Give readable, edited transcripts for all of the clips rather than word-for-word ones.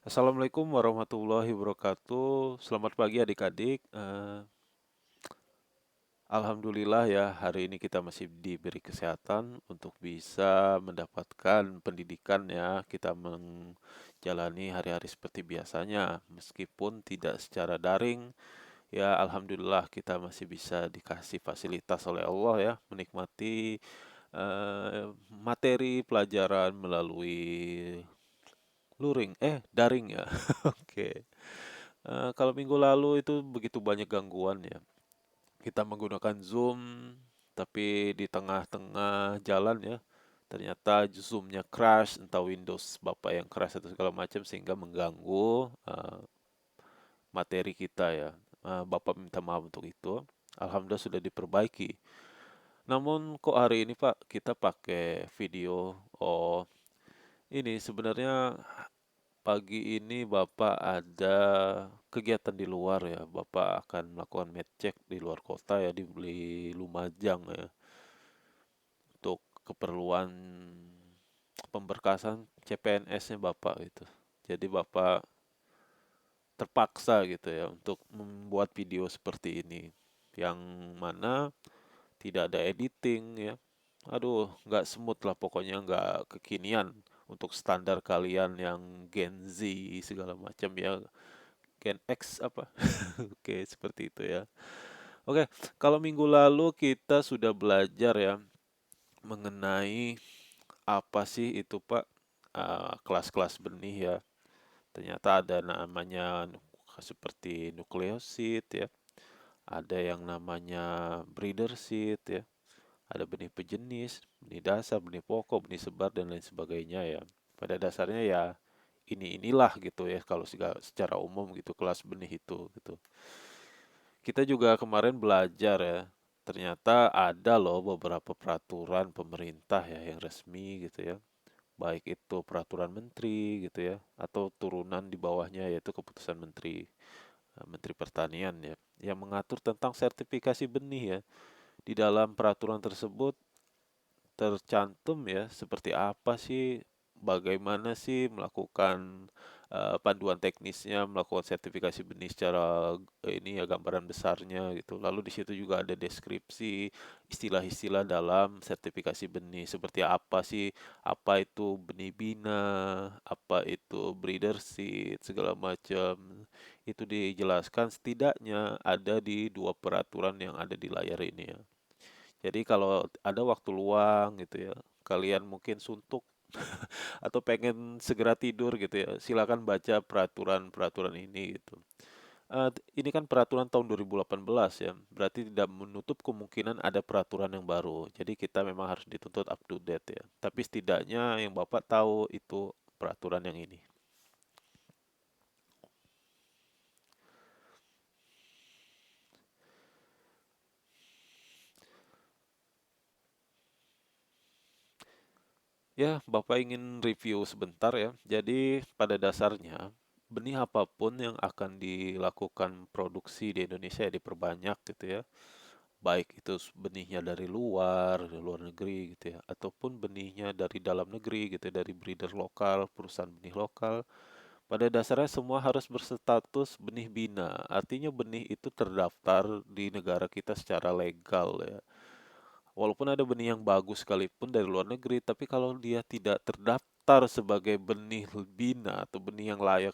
Assalamualaikum warahmatullahi wabarakatuh. Selamat pagi adik-adik. Alhamdulillah ya, hari ini kita masih diberi kesehatan untuk bisa mendapatkan pendidikan ya. Kita menjalani hari-hari seperti biasanya, meskipun tidak secara daring. Ya, alhamdulillah kita masih bisa dikasih fasilitas oleh Allah ya, menikmati materi pelajaran melalui daring ya. Oke. Kalau minggu lalu itu begitu banyak gangguan ya. Kita menggunakan Zoom, tapi di tengah-tengah jalan ya, ternyata Zoom-nya crash, entah Windows Bapak yang crash atau segala macam sehingga mengganggu materi kita ya. Bapak minta maaf untuk itu. Alhamdulillah sudah diperbaiki. Namun kok hari ini Pak kita pakai video? Oh, ini sebenarnya pagi ini Bapak ada kegiatan di luar ya. Bapak akan melakukan check di luar kota ya, di Lumajang ya, untuk keperluan pemberkasan CPNS-nya Bapak itu. Jadi Bapak terpaksa gitu ya untuk membuat video seperti ini, yang mana tidak ada editing ya. Aduh, nggak smooth lah pokoknya, nggak kekinian untuk standar kalian yang Gen Z segala macam ya. Gen X apa? Oke, seperti itu ya. Oke, kalau minggu lalu kita sudah belajar ya mengenai apa sih itu Pak, kelas-kelas benih ya. Ternyata ada namanya seperti nukleosid ya, ada yang namanya breeder seed ya, ada benih pejenis, benih dasar, benih pokok, benih sebar dan lain sebagainya ya. Pada dasarnya ya inilah gitu ya kalau secara umum gitu kelas benih itu gitu. Kita juga kemarin belajar ya, ternyata ada loh beberapa peraturan pemerintah ya yang resmi gitu ya, baik itu peraturan menteri gitu ya, atau turunan di bawahnya yaitu keputusan menteri, Menteri Pertanian ya, yang mengatur tentang sertifikasi benih ya. Di dalam peraturan tersebut tercantum ya seperti apa sih, bagaimana sih melakukan panduan teknisnya, melakukan sertifikasi benih secara ini ya gambaran besarnya gitu. Lalu di situ juga ada deskripsi istilah-istilah dalam sertifikasi benih seperti apa sih, apa itu benih bina, apa itu breeder seed, segala macam. Itu dijelaskan setidaknya ada di dua peraturan yang ada di layar ini ya. Jadi kalau ada waktu luang gitu ya, kalian mungkin suntuk atau pengen segera tidur gitu ya, silakan baca peraturan-peraturan ini gitu. Ini kan peraturan tahun 2018 ya, berarti tidak menutup kemungkinan ada peraturan yang baru. Jadi kita memang harus dituntut up to date ya. Tapi setidaknya yang Bapak tahu itu peraturan yang ini. Ya, Bapak ingin review sebentar ya. Jadi pada dasarnya benih apapun yang akan dilakukan produksi di Indonesia ya diperbanyak gitu ya. Baik itu benihnya dari luar negeri gitu ya, ataupun benihnya dari dalam negeri gitu ya, dari breeder lokal, perusahaan benih lokal. Pada dasarnya semua harus berstatus benih bina. Artinya benih itu terdaftar di negara kita secara legal ya. Walaupun ada benih yang bagus sekalipun dari luar negeri, tapi kalau dia tidak terdaftar sebagai benih bina atau benih yang layak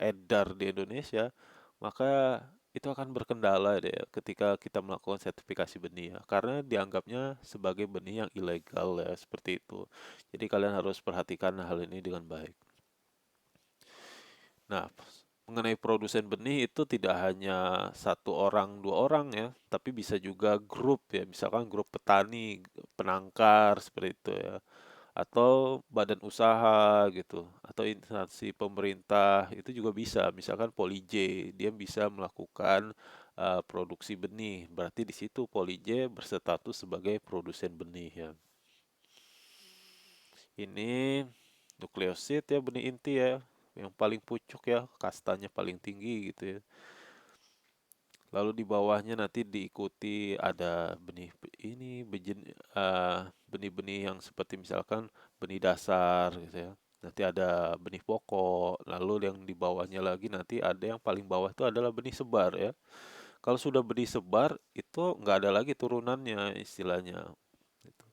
edar di Indonesia, maka itu akan berkendala deh ketika kita melakukan sertifikasi benih ya, karena dianggapnya sebagai benih yang ilegal ya, seperti itu. Jadi kalian harus perhatikan hal ini dengan baik. Nah, mengenai produsen benih itu tidak hanya satu orang, dua orang ya, tapi bisa juga grup ya, misalkan grup petani, penangkar seperti itu ya, atau badan usaha gitu, atau instansi pemerintah itu juga bisa, misalkan Polij, dia bisa melakukan produksi benih, berarti di situ Polij berstatus sebagai produsen benih ya. Ini nukleosid ya, benih inti ya, yang paling pucuk ya, kastanya paling tinggi gitu ya. Lalu di bawahnya nanti diikuti ada benih-benih yang seperti misalkan benih dasar gitu ya. Nanti ada benih pokok, lalu yang di bawahnya lagi nanti ada yang paling bawah itu adalah benih sebar ya. Kalau sudah benih sebar itu nggak ada lagi turunannya istilahnya. Gitu.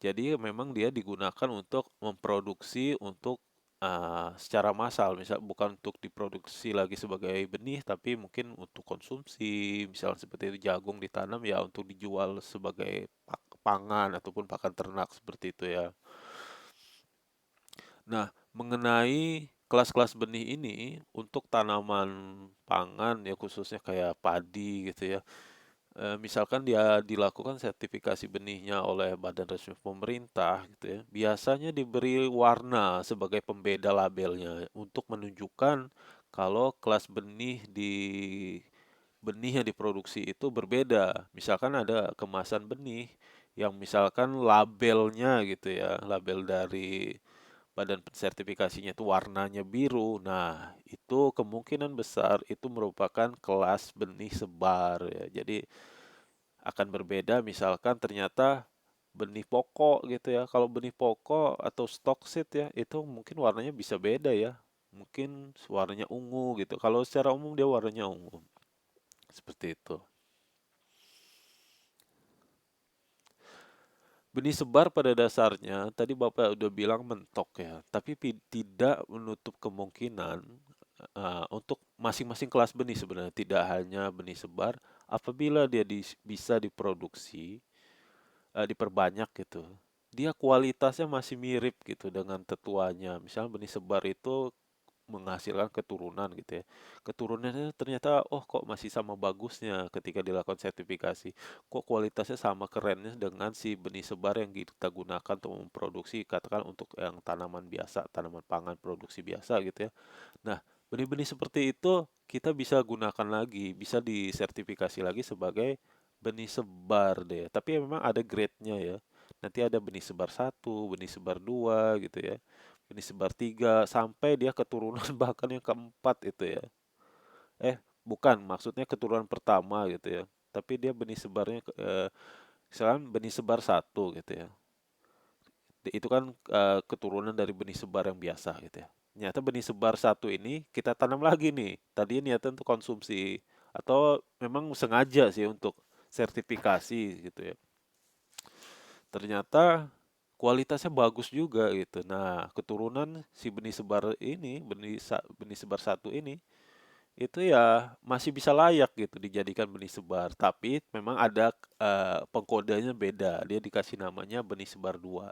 Jadi memang dia digunakan untuk memproduksi untuk secara massal, misal bukan untuk diproduksi lagi sebagai benih, tapi mungkin untuk konsumsi, misalnya seperti itu jagung ditanam ya untuk dijual sebagai pangan ataupun pakan ternak seperti itu ya. Nah, mengenai kelas-kelas benih ini untuk tanaman pangan ya khususnya kayak padi gitu ya. Misalkan dia dilakukan sertifikasi benihnya oleh badan resmi pemerintah gitu ya. Biasanya diberi warna sebagai pembeda labelnya untuk menunjukkan kalau kelas benih yang diproduksi itu berbeda. Misalkan ada kemasan benih yang misalkan labelnya gitu ya, label dari badan sertifikasinya itu warnanya biru. Nah, itu kemungkinan besar itu merupakan kelas benih sebar ya. Jadi akan berbeda misalkan ternyata benih pokok gitu ya. Kalau benih pokok atau stock seed ya, itu mungkin warnanya bisa beda ya. Mungkin warnanya ungu gitu. Kalau secara umum dia warnanya ungu. Seperti itu. Benih sebar pada dasarnya, tadi Bapak udah bilang mentok ya, tapi tidak menutup kemungkinan untuk masing-masing kelas benih sebenarnya, tidak hanya benih sebar, apabila dia bisa diproduksi, diperbanyak gitu, dia kualitasnya masih mirip gitu dengan tetuanya. Misalnya benih sebar itu menghasilkan keturunan gitu ya. Keturunannya ternyata oh kok masih sama bagusnya ketika dilakukan sertifikasi. Kok kualitasnya sama kerennya dengan si benih sebar yang kita gunakan untuk memproduksi katakan untuk yang tanaman biasa, tanaman pangan produksi biasa gitu ya. Nah, benih-benih seperti itu kita bisa gunakan lagi, bisa disertifikasi lagi sebagai benih sebar deh. Tapi ya memang ada grade-nya ya. Nanti ada benih sebar satu, benih sebar 2 gitu ya. Benih sebar 3 sampai dia keturunan bahkan yang keempat itu ya. Bukan, maksudnya keturunan pertama gitu ya. Tapi dia benih sebarnya misalkan benih sebar satu gitu ya. Itu kan keturunan dari benih sebar yang biasa gitu ya. Ternyata benih sebar satu ini kita tanam lagi nih. Tadi niatnya untuk konsumsi atau memang sengaja sih untuk sertifikasi gitu ya. Ternyata kualitasnya bagus juga gitu. Nah, keturunan si benih sebar ini, benih sebar satu ini itu ya masih bisa layak gitu dijadikan benih sebar. Tapi memang ada pengkodenya beda. Dia dikasih namanya benih sebar 2.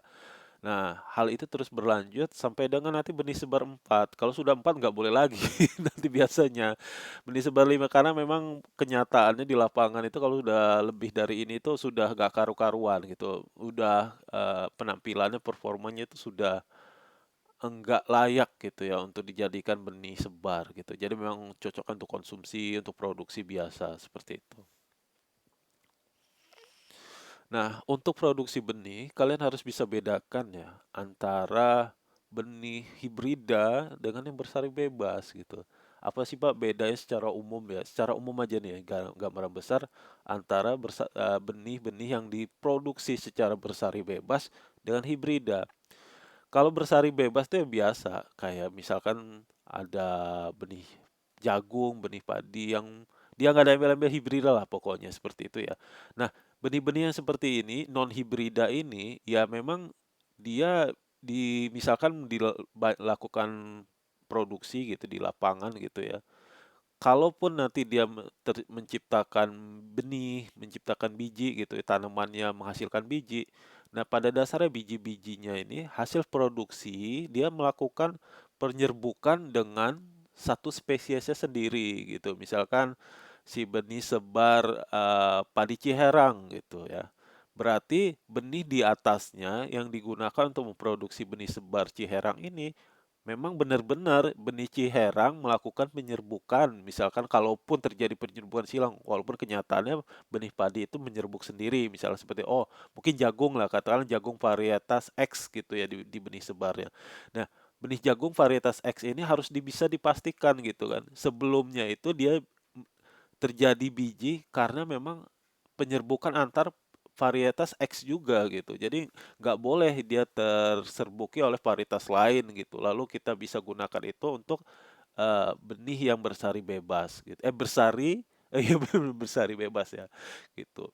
Nah, hal itu terus berlanjut sampai dengan nanti benih sebar 4. Kalau sudah 4 nggak boleh lagi nanti biasanya. Benih sebar 5 karena memang kenyataannya di lapangan itu kalau sudah lebih dari ini itu sudah nggak karu-karuan gitu. Udah penampilannya, performanya itu sudah enggak layak gitu ya untuk dijadikan benih sebar gitu. Jadi memang cocok untuk konsumsi, untuk produksi biasa seperti itu. Nah, untuk produksi benih, kalian harus bisa bedakan ya antara benih hibrida dengan yang bersari bebas gitu. Apa sih Pak bedanya secara umum ya? Secara umum aja nih, gambaran besar antara benih-benih yang diproduksi secara bersari bebas dengan hibrida. Kalau bersari bebas itu yang biasa, kayak misalkan ada benih jagung, benih padi yang dia nggak ada embel-embel hibrida lah pokoknya seperti itu ya. Nah, benih-benih yang seperti ini, non hibrida ini, ya memang dia misalkan dilakukan produksi gitu di lapangan gitu ya. Kalaupun nanti dia menciptakan benih, menciptakan biji gitu ya, tanamannya menghasilkan biji. Nah, pada dasarnya biji-bijinya ini hasil produksi dia melakukan penyerbukan dengan satu spesiesnya sendiri gitu. Misalkan si benih sebar padi Ciherang gitu ya. Berarti benih di atasnya yang digunakan untuk memproduksi benih sebar Ciherang ini memang benar-benar benih Ciherang melakukan penyerbukan. Misalkan kalaupun terjadi penyerbukan silang, walaupun kenyataannya benih padi itu menyerbuk sendiri. Misalnya seperti, oh mungkin jagung lah, katakan jagung varietas X gitu ya di benih sebarnya. Nah, benih jagung varietas X ini harus bisa dipastikan gitu kan. Sebelumnya itu dia terjadi biji karena memang penyerbukan antar varietas X juga gitu. Jadi nggak boleh dia terserbuki oleh varietas lain gitu. Lalu kita bisa gunakan itu untuk benih yang bersari bebas gitu. Bersari, iya bener, bersari bebas ya gitu.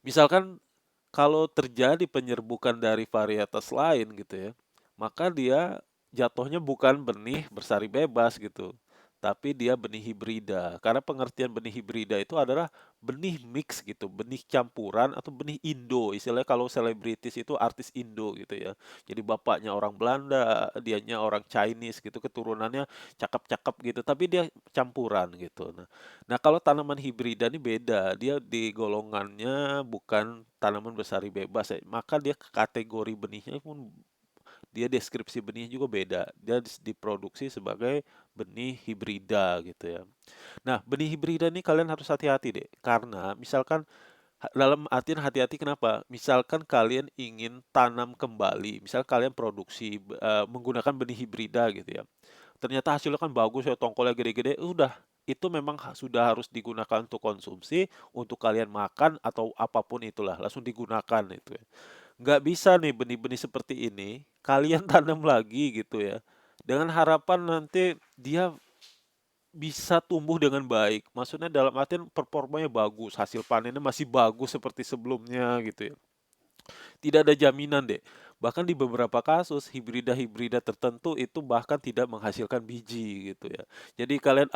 Misalkan kalau terjadi penyerbukan dari varietas lain gitu ya, maka dia jatuhnya bukan benih bersari bebas gitu, tapi dia benih hibrida. Karena pengertian benih hibrida itu adalah benih mix gitu, benih campuran atau benih Indo. Istilahnya kalau selebritis itu artis Indo gitu ya. Jadi bapaknya orang Belanda, dianya orang Chinese gitu, keturunannya cakep-cakep gitu, tapi dia campuran gitu. Nah, kalau tanaman hibrida ini beda, dia di golongannya bukan tanaman bersari bebas ya, maka dia kategori benihnya pun dia deskripsi benihnya juga beda. Dia diproduksi sebagai benih hibrida gitu ya. Nah, benih hibrida ini kalian harus hati-hati deh, karena misalkan dalam artian hati-hati kenapa? Misalkan kalian ingin tanam kembali, misal kalian produksi menggunakan benih hibrida gitu ya. Ternyata hasilnya kan bagus ya, tongkolnya gede-gede, udah itu memang sudah harus digunakan untuk konsumsi, untuk kalian makan atau apapun itulah, langsung digunakan itu ya. Nggak bisa nih benih-benih seperti ini kalian tanam lagi gitu ya. Dengan harapan nanti dia bisa tumbuh dengan baik. Maksudnya dalam artian performanya bagus, hasil panennya masih bagus seperti sebelumnya gitu ya. Tidak ada jaminan deh. Bahkan di beberapa kasus hibrida-hibrida tertentu itu bahkan tidak menghasilkan biji gitu ya. Jadi kalian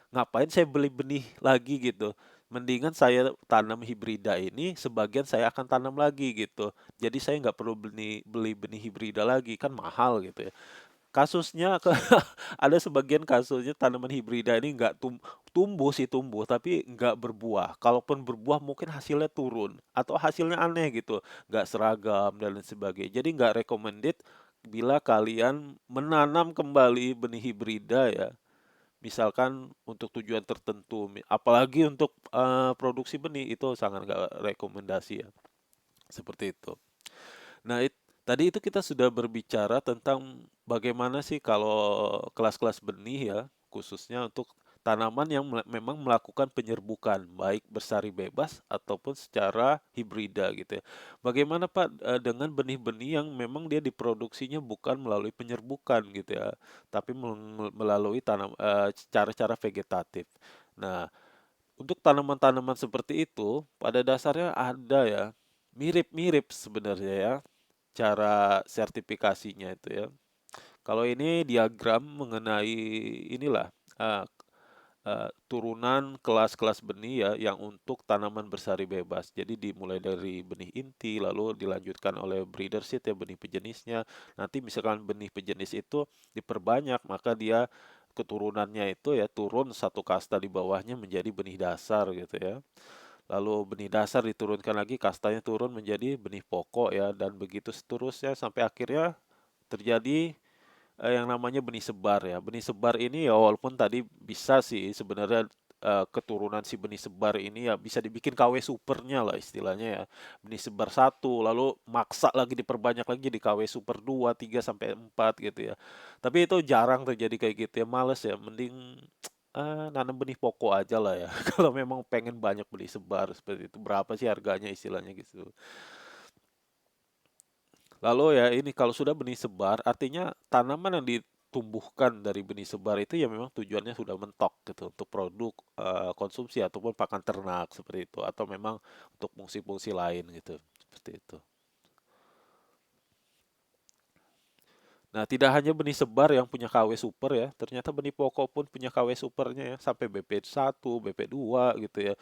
ngapain saya beli benih lagi gitu. Mendingan saya tanam hibrida ini, sebagian saya akan tanam lagi gitu. Jadi saya nggak perlu beli benih hibrida lagi, kan mahal gitu ya. Kasusnya ada sebagian kasusnya tanaman hibrida ini nggak tumbuh sih tumbuh, tapi nggak berbuah. Kalaupun berbuah mungkin hasilnya turun atau hasilnya aneh gitu, nggak seragam dan lain sebagainya. Jadi nggak recommended bila kalian menanam kembali benih hibrida ya. Misalkan untuk tujuan tertentu, apalagi untuk produksi benih itu sangat nggak rekomendasi ya. Seperti itu. Nah, tadi itu kita sudah berbicara tentang bagaimana sih kalau kelas-kelas benih ya, khususnya untuk tanaman yang memang melakukan penyerbukan, baik bersari bebas ataupun secara hibrida gitu ya. Bagaimana Pak dengan benih-benih yang memang dia diproduksinya bukan melalui penyerbukan gitu ya, tapi melalui cara-cara vegetatif. Nah, untuk tanaman-tanaman seperti itu, pada dasarnya ada ya, mirip-mirip sebenarnya ya, cara sertifikasinya itu ya. Kalau ini diagram mengenai inilah uh, turunan kelas-kelas benih ya yang untuk tanaman bersari bebas. Jadi dimulai dari benih inti, lalu dilanjutkan oleh breeder seed ya benih pejenisnya. Nanti misalkan benih pejenis itu diperbanyak, maka dia keturunannya itu ya turun satu kasta di bawahnya menjadi benih dasar gitu ya. Lalu benih dasar diturunkan lagi, kastanya turun menjadi benih pokok ya, dan begitu seterusnya sampai akhirnya terjadi yang namanya benih sebar ya. Benih sebar ini ya walaupun tadi bisa sih sebenarnya keturunan si benih sebar ini ya bisa dibikin KW supernya lah istilahnya ya. Benih sebar satu, lalu maksa lagi diperbanyak lagi di KW super 2 3 sampai 4 gitu ya. Tapi itu jarang terjadi kayak gitu ya, males ya. Mending nanam benih pokok aja lah ya. Kalau memang pengen banyak benih sebar seperti itu. Berapa sih harganya istilahnya gitu. Lalu ya ini kalau sudah benih sebar, artinya tanaman yang ditumbuhkan dari benih sebar itu ya memang tujuannya sudah mentok gitu untuk produk konsumsi ataupun pakan ternak seperti itu, atau memang untuk fungsi-fungsi lain gitu seperti itu. Nah, tidak hanya benih sebar yang punya KW super ya, ternyata benih pokok pun punya KW supernya ya, sampai BP1, BP2 gitu ya.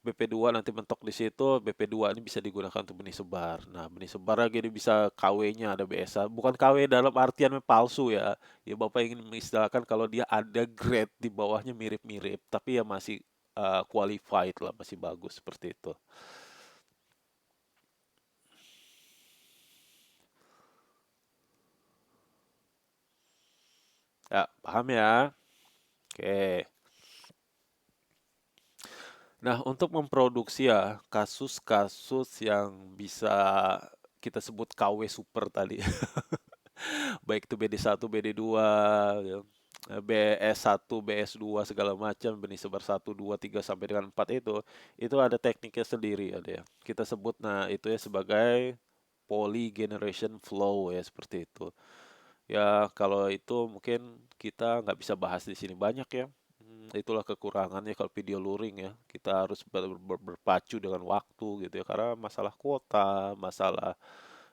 BP2 nanti mentok di situ, BP2 ini bisa digunakan untuk benih sebar. Nah, benih sebar lagi ini bisa KW-nya ada BSA. Bukan KW dalam artian palsu ya. Ya Bapak ingin mengistilahkan kalau dia ada grade di bawahnya mirip-mirip, tapi ya masih qualified lah, masih bagus seperti itu. Ya, paham ya? Oke. Nah, untuk memproduksi ya kasus-kasus yang bisa kita sebut KW super tadi, baik itu BD1, BD2, ya. BS1, BS2 segala macam, benih sebar 1, 2, 3 sampai dengan 4 itu ada tekniknya sendiri ada ya. Kita sebut nah itu ya sebagai poly generation flow ya seperti itu. Ya kalau itu mungkin kita nggak bisa bahas di sini banyak ya. Itulah kekurangannya kalau video luring ya. Kita harus berpacu dengan waktu gitu ya karena masalah kuota, masalah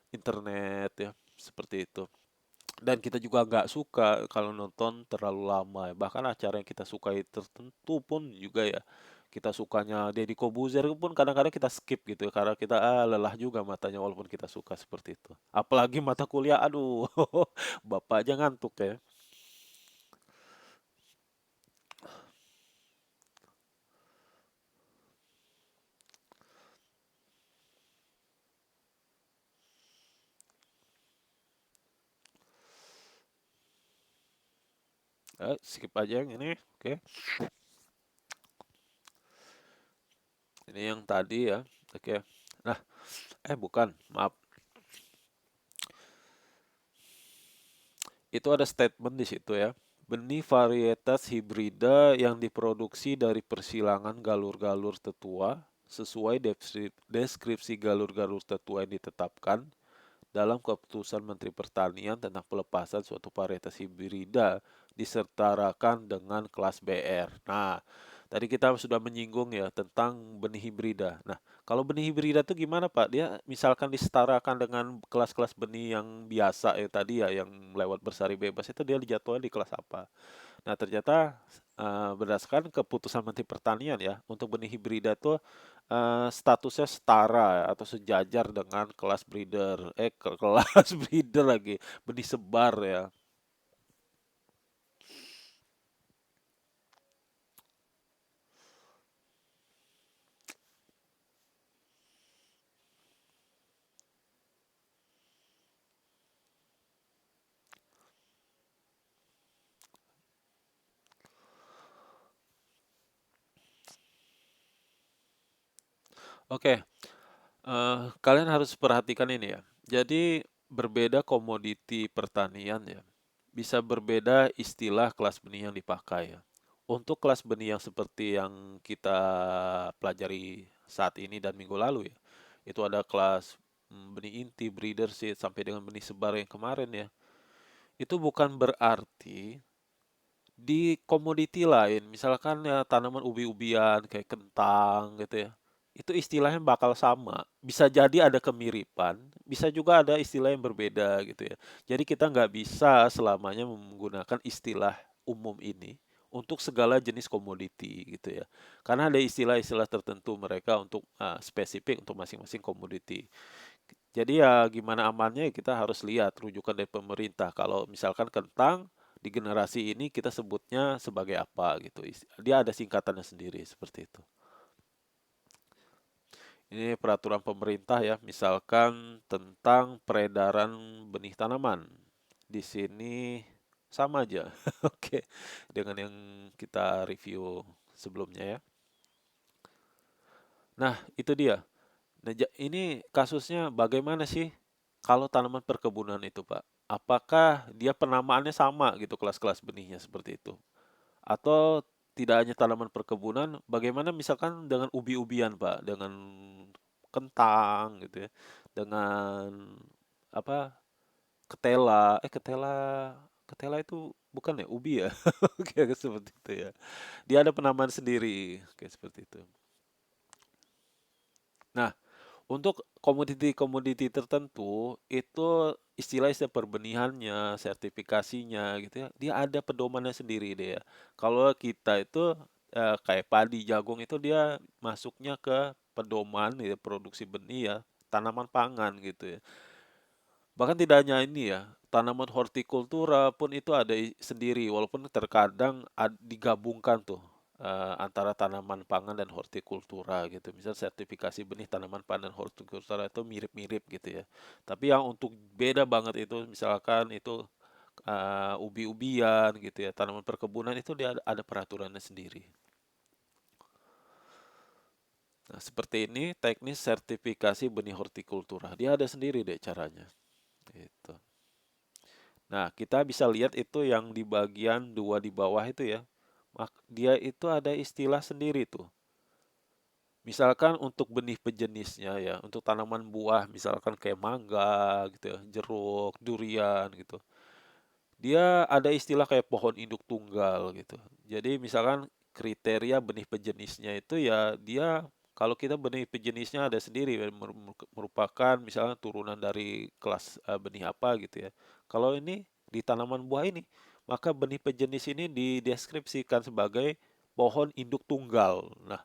internet ya seperti itu. Dan kita juga nggak suka kalau nonton terlalu lama ya. Bahkan acara yang kita sukai tertentu pun juga ya kita sukanya Deddy Kobuzer pun kadang-kadang kita skip gitu ya, karena kita lelah juga matanya walaupun kita suka seperti itu. Apalagi mata kuliah, aduh, bapak aja ngantuk ya. Skip aja yang ini, oke. Ini yang tadi ya, oke. Nah, bukan, maaf. Itu ada statement di situ ya. Benih varietas hibrida yang diproduksi dari persilangan galur-galur tetua sesuai deskripsi galur-galur tetua yang ditetapkan dalam keputusan Menteri Pertanian tentang pelepasan suatu varietas hibrida disetarakan dengan kelas BR. Nah, tadi kita sudah menyinggung ya tentang benih hibrida. Nah, kalau benih hibrida itu gimana Pak? Dia misalkan disetarakan dengan kelas-kelas benih yang biasa ya tadi ya yang lewat bersari bebas itu dia dijatuhkan di kelas apa? Nah, ternyata berdasarkan keputusan Menteri Pertanian ya, untuk benih hibrida itu statusnya setara ya, atau sejajar dengan kelas breeder. Kelas breeder lagi, benih sebar ya. Oke, kalian harus perhatikan ini ya. Jadi berbeda komoditi pertanian ya. Bisa berbeda istilah kelas benih yang dipakai ya. Untuk kelas benih yang seperti yang kita pelajari saat ini dan minggu lalu ya. Itu ada kelas benih inti, breeder seed sampai dengan benih sebar yang kemarin ya. Itu bukan berarti di komoditi lain, misalkan ya tanaman ubi-ubian kayak kentang gitu ya, itu istilahnya bakal sama. Bisa jadi ada kemiripan, bisa juga ada istilah yang berbeda gitu ya. Jadi kita nggak bisa selamanya menggunakan istilah umum ini untuk segala jenis komoditi gitu ya. Karena ada istilah-istilah tertentu mereka untuk spesifik untuk masing-masing komoditi. Jadi ya gimana amannya kita harus lihat rujukan dari pemerintah. Kalau misalkan kentang di generasi ini kita sebutnya sebagai apa gitu. Dia ada singkatannya sendiri seperti itu. Ini peraturan pemerintah ya, misalkan tentang peredaran benih tanaman. Di sini sama aja. Oke, dengan yang kita review sebelumnya ya. Nah, itu dia. Nah, ini kasusnya bagaimana sih kalau tanaman perkebunan itu, Pak? Apakah dia penamaannya sama gitu kelas-kelas benihnya seperti itu? Atau tidak hanya tanaman perkebunan, bagaimana misalkan dengan ubi-ubian, Pak? Dengan kentang gitu ya. Dengan apa? Ketela. Ketela ketela itu bukan ya ubi ya? Kayak seperti itu ya. Dia ada penamaan sendiri kayak seperti itu. Nah, untuk komoditi-komoditi tertentu, itu istilah-istilah perbenihannya, sertifikasinya gitu ya, dia ada pedomannya sendiri deh ya. Kalau kita itu kayak padi, jagung itu dia masuknya ke pedoman ya, produksi benih ya, tanaman pangan gitu ya. Bahkan tidak hanya ini ya, tanaman hortikultura pun itu ada sendiri, walaupun terkadang digabungkan tuh antara tanaman pangan dan hortikultura gitu. Misal sertifikasi benih tanaman pangan dan hortikultura itu mirip-mirip gitu ya. Tapi yang untuk beda banget itu misalkan itu ubi-ubian gitu ya, tanaman perkebunan itu dia ada peraturannya sendiri. Nah, seperti ini teknis sertifikasi benih hortikultura. Dia ada sendiri deh caranya. Gitu. Nah, kita bisa lihat itu yang di bagian 2 di bawah itu ya. Dia itu ada istilah sendiri tuh. Misalkan untuk benih pejenisnya ya, untuk tanaman buah misalkan kayak mangga gitu ya, jeruk, durian gitu. Dia ada istilah kayak pohon induk tunggal gitu. Jadi misalkan kriteria benih pejenisnya itu ya dia kalau kita benih pejenisnya ada sendiri ya, merupakan misalnya turunan dari kelas benih apa gitu ya. Kalau ini di tanaman buah ini, maka benih pejenis ini dideskripsikan sebagai pohon induk tunggal. Nah,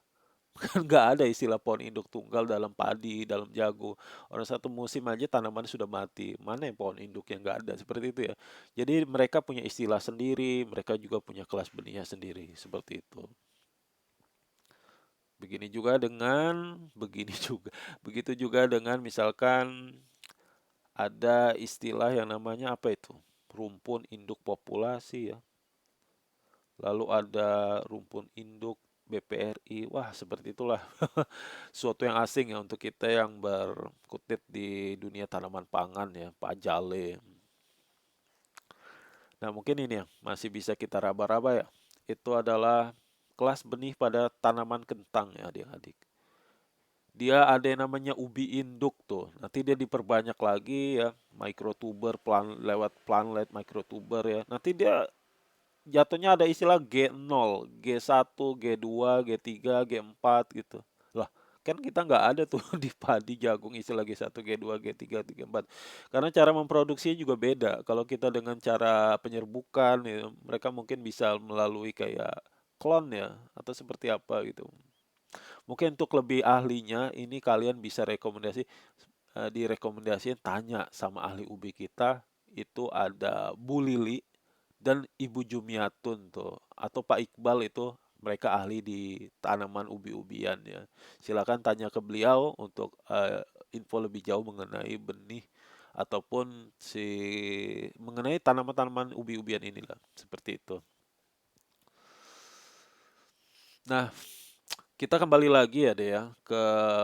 kan nggak ada istilah pohon induk tunggal dalam padi, dalam jagung. Orang satu musim aja tanaman sudah mati. Mana yang pohon induk yang nggak ada seperti itu ya. Jadi mereka punya istilah sendiri, mereka juga punya kelas benihnya sendiri seperti itu. Begini juga dengan begini juga. Begitu juga dengan misalkan ada istilah yang namanya apa itu? Rumpun induk populasi ya. Lalu ada rumpun induk BPRI. Wah, seperti itulah. Suatu yang asing ya untuk kita yang berkutit di dunia tanaman pangan ya, Pak Jale. Nah, mungkin ini yang masih bisa kita raba-raba ya. Itu adalah kelas benih pada tanaman kentang ya adik-adik. Dia ada yang namanya ubi induk tuh. Nanti dia diperbanyak lagi ya, microtuber lewat planlet microtuber ya. Nanti dia jatuhnya ada istilah G0, G1, G2, G3, G4 gitu. Lah, kan kita nggak ada tuh di padi jagung istilah G1, G2, G3, G4. Karena cara memproduksinya juga beda. Kalau kita dengan cara penyerbukan, ya, mereka mungkin bisa melalui kayak klon ya, atau seperti apa gitu. Mungkin untuk lebih ahlinya, ini kalian bisa direkomendasiin tanya sama ahli ubi kita, itu ada Bu Lili dan Ibu Jumiatun tuh atau Pak Iqbal itu mereka ahli di tanaman ubi-ubian ya. Silakan tanya ke beliau untuk info lebih jauh mengenai benih ataupun mengenai tanaman-tanaman ubi-ubian inilah seperti itu. Nah, kita kembali lagi ya deh ya ke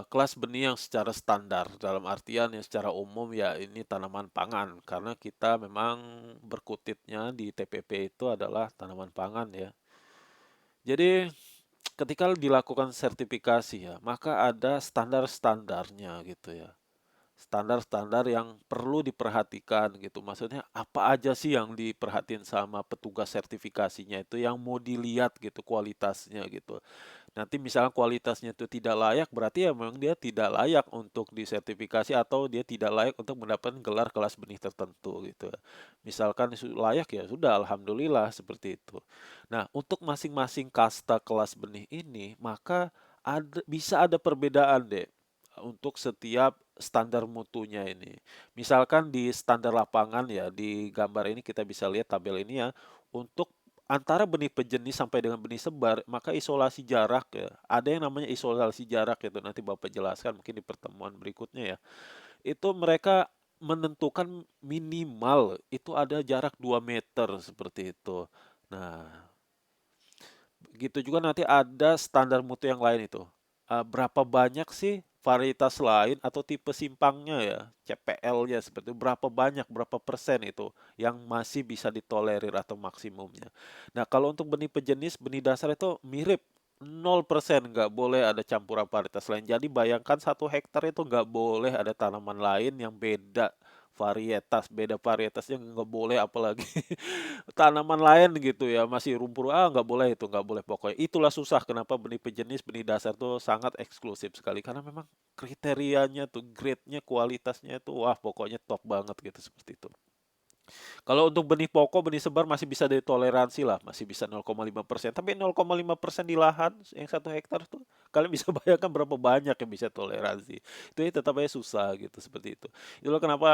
kelas benih yang secara standar dalam artian yang secara umum ya ini tanaman pangan karena kita memang berkutitnya di TPP itu adalah tanaman pangan ya. Jadi ketika dilakukan sertifikasi ya, maka ada standar-standarnya gitu ya. Standar-standar yang perlu diperhatikan gitu. Maksudnya apa aja sih yang diperhatiin sama petugas sertifikasinya itu yang mau dilihat gitu kualitasnya gitu. Nanti misalnya kualitasnya itu tidak layak, berarti ya memang dia tidak layak untuk disertifikasi atau dia tidak layak untuk mendapatkan gelar kelas benih tertentu gitu. Misalkan layak ya sudah, alhamdulillah seperti itu. Nah, untuk masing-masing kasta kelas benih ini, maka bisa ada perbedaan deh untuk setiap standar mutunya ini. Misalkan di standar lapangan ya, di gambar ini kita bisa lihat tabel ini ya, untuk antara benih pejenis sampai dengan benih sebar, maka isolasi jarak ya. Ada yang namanya isolasi jarak itu nanti Bapak jelaskan mungkin di pertemuan berikutnya ya. Itu mereka menentukan minimal itu ada jarak 2 meter seperti itu. Nah, begitu juga nanti ada standar mutu yang lain itu. Berapa banyak sih varietas lain atau tipe simpangnya ya, CPL-nya seperti itu, berapa banyak, berapa persen itu yang masih bisa ditolerir atau maksimumnya. Nah, kalau untuk benih pejenis, benih dasar itu mirip 0% nggak boleh ada campuran varietas lain. Jadi bayangkan 1 hektar itu nggak boleh ada tanaman lain yang beda varietasnya nggak boleh apalagi tanaman lain gitu ya masih rumpur nggak boleh itu nggak boleh pokoknya itulah susah kenapa benih pejenis benih dasar tuh sangat eksklusif sekali karena memang kriterianya tuh grade-nya kualitasnya tuh wah pokoknya top banget gitu seperti itu. Kalau untuk benih pokok, benih sebar masih bisa ditoleransi lah, masih bisa 0,5%. Tapi 0,5% di lahan yang 1 hektar tuh, kalian bisa bayangkan berapa banyak yang bisa toleransi. Itu ya tetap aja susah gitu, seperti itu. Itulah kenapa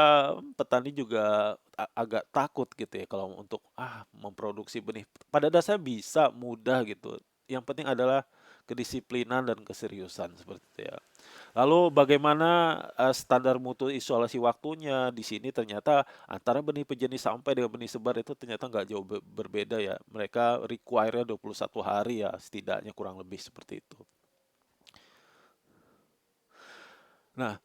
petani juga agak takut gitu ya kalau untuk memproduksi benih. Pada dasarnya bisa mudah gitu. Yang penting adalah kedisiplinan dan keseriusan seperti itu ya. Lalu bagaimana standar mutu isolasi waktunya? Di sini ternyata antara benih pejenis sampai dengan benih sebar itu ternyata nggak jauh berbeda ya. Mereka require-nya 21 hari ya, setidaknya kurang lebih seperti itu. Nah,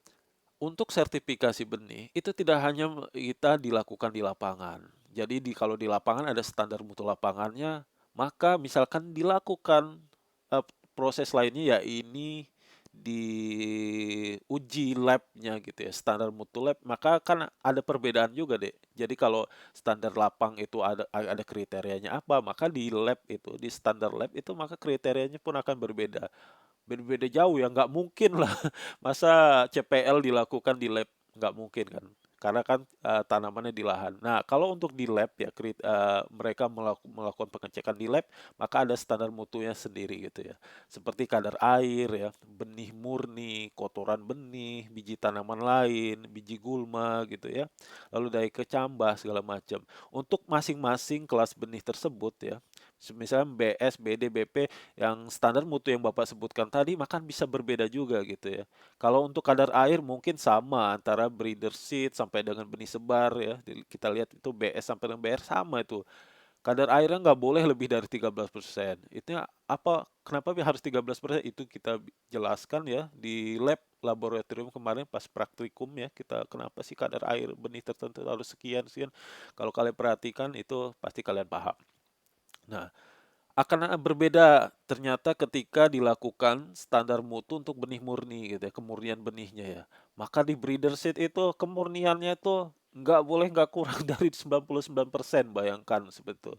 untuk sertifikasi benih itu tidak hanya kita dilakukan di lapangan. Jadi kalau di lapangan ada standar mutu lapangannya, maka misalkan dilakukan eh, proses lainnya ya ini diuji labnya gitu ya, standar mutu lab, maka kan ada perbedaan juga deh. Jadi kalau standar lapang itu ada kriterianya apa, maka di lab itu, di standar lab itu maka kriterianya pun akan berbeda. Beda-beda jauh ya, nggak mungkin lah. Masa CPL dilakukan di lab, nggak mungkin kan. Karena kan tanamannya di lahan. Nah, kalau untuk di lab ya, mereka melakukan pengecekan di lab, maka ada standar mutunya sendiri gitu ya. Seperti kadar air ya, benih murni, kotoran benih, biji tanaman lain, biji gulma gitu ya. Lalu dari kecambah segala macam. Untuk masing-masing kelas benih tersebut ya, misalnya BS, BD, BP, yang standar mutu yang Bapak sebutkan tadi makan bisa berbeda juga gitu ya. Kalau untuk kadar air mungkin sama antara breeder seed sampai dengan benih sebar ya. Kita lihat itu BS sampai dengan BR sama itu. Kadar airnya nggak boleh lebih dari 13%. Itu apa? Kenapa harus 13%? Itu kita jelaskan ya di laboratorium kemarin pas praktikum ya. Kita kenapa sih kadar air benih tertentu harus sekian sekian. Kalau kalian perhatikan itu pasti kalian paham. Nah, akan berbeda ternyata ketika dilakukan standar mutu untuk benih murni gitu ya, kemurnian benihnya ya. Maka di breeder seed itu kemurniannya itu nggak boleh nggak kurang dari 99%, bayangkan sebetul.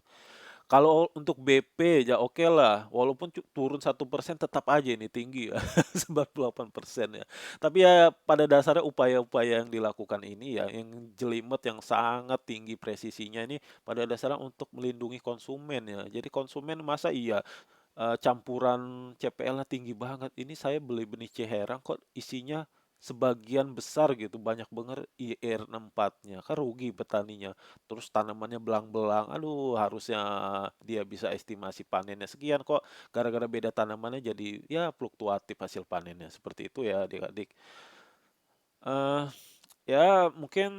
Kalau untuk BP ya oke lah, walaupun turun 1% tetap aja ini tinggi ya, 98% ya. Tapi ya pada dasarnya upaya-upaya yang dilakukan ini ya, yang jelimet yang sangat tinggi presisinya ini pada dasarnya untuk melindungi konsumen ya. Jadi konsumen masa iya campuran CPL-nya tinggi banget. Ini saya beli benih Ciherang kok isinya sebagian besar gitu, banyak banget IR64-nya. Kan rugi petaninya. Terus tanamannya belang-belang. Aduh, harusnya dia bisa estimasi panennya sekian kok. Gara-gara beda tanamannya jadi ya fluktuatif hasil panennya. Seperti itu ya adik-adik. Eh, Ya, mungkin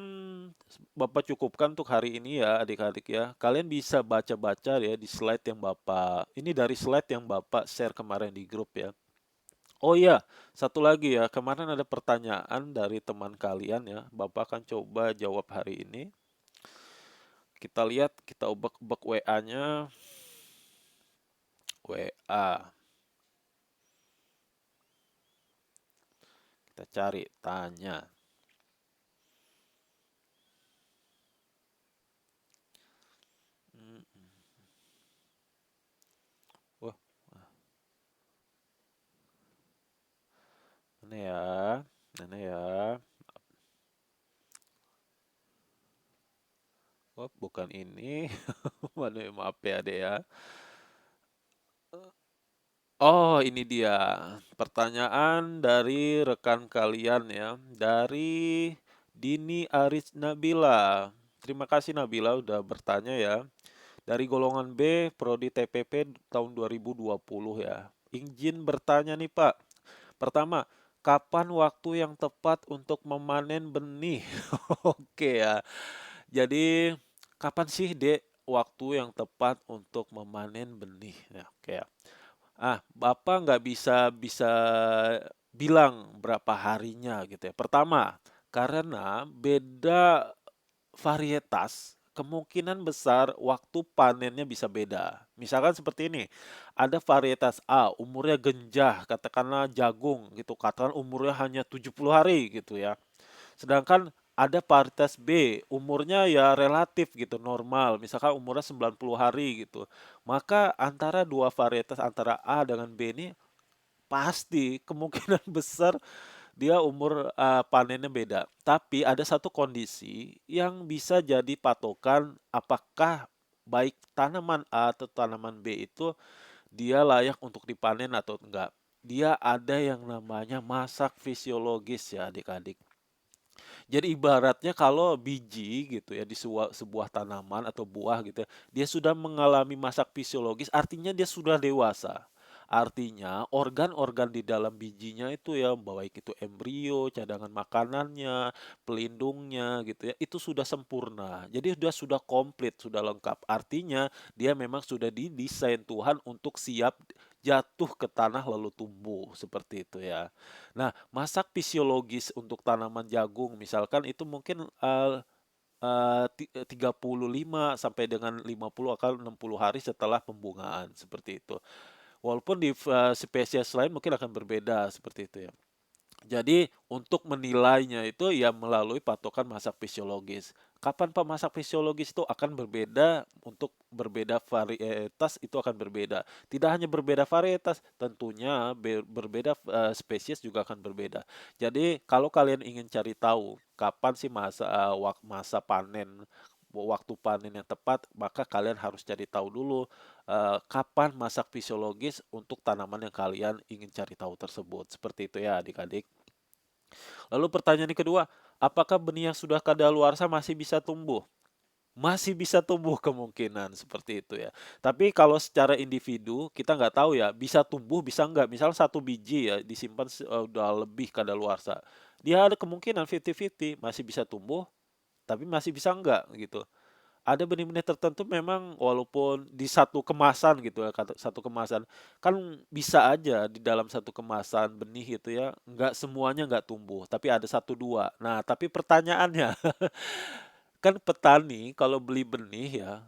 Bapak cukupkan untuk hari ini ya, adik-adik ya. Kalian bisa baca-baca ya di slide yang Bapak, ini dari slide yang Bapak share kemarin di grup ya. Oh iya, satu lagi ya, kemarin ada pertanyaan dari teman kalian ya. Bapak akan coba jawab hari ini. Kita lihat, kita ubek-ubek WA-nya. WA, kita cari, tanya. Hmm, Wah, mana ya? Mana ya? Oh, bukan ini. Waduh, maaf ya, Dek ya. Oh, ini dia. Pertanyaan dari rekan kalian ya. Dari Dini Aris Nabila. Terima kasih Nabila udah bertanya ya. Dari golongan B, Prodi TPP tahun 2020 ya. Izin bertanya nih Pak. Pertama, kapan waktu yang tepat untuk memanen benih? Oke ya. Jadi, kapan sih Dek waktu yang tepat untuk memanen benih? Ya, oke ya. Bapak nggak bisa bisa bilang berapa harinya gitu ya. Pertama, karena beda varietas, kemungkinan besar waktu panennya bisa beda. Misalkan seperti ini, ada varietas A, umurnya genjah, katakanlah jagung gitu, katakan umurnya hanya 70 hari gitu ya. Sedangkan ada varietas B, umurnya ya relatif gitu, normal, misalkan umurnya 90 hari gitu. Maka antara dua varietas, antara A dengan B ini pasti kemungkinan besar dia umur panennya beda. Tapi ada satu kondisi yang bisa jadi patokan apakah baik tanaman A atau tanaman B itu dia layak untuk dipanen atau enggak. Dia ada yang namanya masak fisiologis ya adik-adik. Jadi ibaratnya kalau biji gitu ya di sebuah tanaman atau buah gitu ya, dia sudah mengalami masak fisiologis, artinya dia sudah dewasa. Artinya organ-organ di dalam bijinya itu ya, baik itu embrio, cadangan makanannya, pelindungnya gitu ya, itu sudah sempurna. Jadi sudah komplit, sudah lengkap. Artinya dia memang sudah didesain Tuhan untuk siap jatuh ke tanah lalu tumbuh seperti itu ya. Nah, masak fisiologis untuk tanaman jagung misalkan itu mungkin 35 sampai dengan 50 atau 60 hari setelah pembungaan, seperti itu. Walaupun di spesies lain mungkin akan berbeda, seperti itu ya. Jadi untuk menilainya itu ya melalui patokan masak fisiologis. Kapan pemasak fisiologis itu akan berbeda, untuk berbeda varietas itu akan berbeda. Tidak hanya berbeda varietas, tentunya berbeda spesies juga akan berbeda. Jadi kalau kalian ingin cari tahu kapan sih masa panen, waktu panen yang tepat, maka kalian harus cari tahu dulu kapan masak fisiologis untuk tanaman yang kalian ingin cari tahu tersebut. Seperti itu ya adik-adik. Lalu pertanyaan yang kedua, apakah benih yang sudah kadaluarsa masih bisa tumbuh? Masih bisa tumbuh kemungkinan seperti itu ya. Tapi kalau secara individu kita nggak tahu ya, bisa tumbuh bisa nggak. Misal satu biji ya disimpan udah lebih kadaluarsa. Dia ada kemungkinan 50-50 masih bisa tumbuh, tapi masih bisa nggak gitu. Ada benih-benih tertentu memang walaupun di satu kemasan gitu ya, satu kemasan kan bisa aja di dalam satu kemasan benih itu ya, nggak semuanya nggak tumbuh, tapi ada satu dua. Nah, tapi pertanyaannya, kan petani kalau beli benih ya,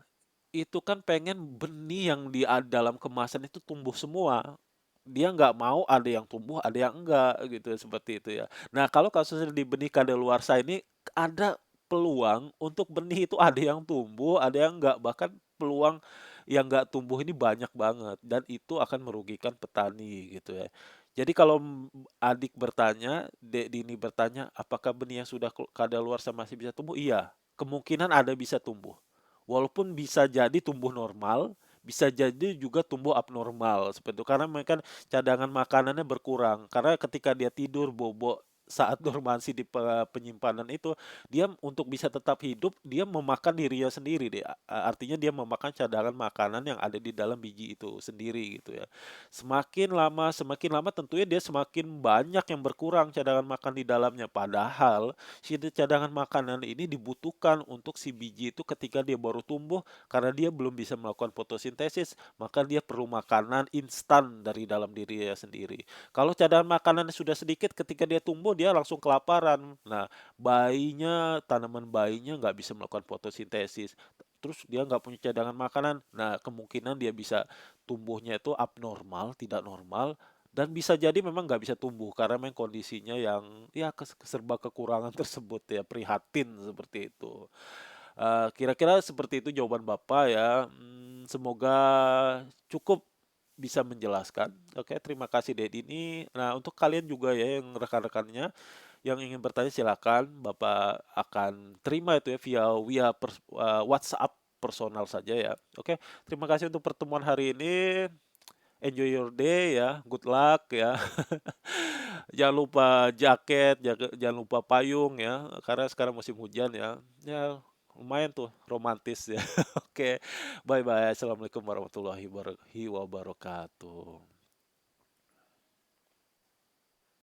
itu kan pengen benih yang dalam kemasan itu tumbuh semua. Dia nggak mau ada yang tumbuh, ada yang enggak gitu, seperti itu ya. Nah, kalau kasusnya di benih kadaluarsa ini ada peluang untuk benih itu ada yang tumbuh, ada yang enggak. Bahkan peluang yang enggak tumbuh ini banyak banget dan itu akan merugikan petani gitu ya. Jadi kalau adik bertanya, Dek Dini bertanya, apakah benih yang sudah kadaluarsa masih bisa tumbuh? Iya, kemungkinan ada bisa tumbuh. Walaupun bisa jadi tumbuh normal, bisa jadi juga tumbuh abnormal seperti itu. Karena mereka cadangan makanannya berkurang. Karena ketika dia tidur bobo saat dormansi di penyimpanan itu, dia untuk bisa tetap hidup, dia memakan dirinya sendiri deh. Artinya dia memakan cadangan makanan yang ada di dalam biji itu sendiri gitu ya. Semakin lama tentunya dia semakin banyak yang berkurang cadangan makan di dalamnya. Padahal si cadangan makanan ini dibutuhkan untuk si biji itu ketika dia baru tumbuh, karena dia belum bisa melakukan fotosintesis, maka dia perlu makanan instan dari dalam dirinya sendiri. Kalau cadangan makanannya sudah sedikit, ketika dia tumbuh dia langsung kelaparan. Nah, tanaman bayinya nggak bisa melakukan fotosintesis. Terus dia nggak punya cadangan makanan. Nah, kemungkinan dia bisa tumbuhnya itu abnormal, tidak normal, dan bisa jadi memang nggak bisa tumbuh karena memang kondisinya yang ya serba kekurangan tersebut ya, prihatin seperti itu. Kira-kira seperti itu jawaban Bapak ya. Semoga cukup bisa menjelaskan. Oke, terima kasih Dedi ini. Nah, untuk kalian juga ya yang rekan-rekannya yang ingin bertanya silakan. Bapak akan terima itu ya via WhatsApp personal saja ya. Oke, terima kasih untuk pertemuan hari ini. Enjoy your day ya, good luck ya. Jangan lupa jaket, jangan lupa payung ya, karena sekarang musim hujan ya. Ya, lumayan tuh romantis ya. Oke, bye bye. Assalamualaikum warahmatullahi wabarakatuh.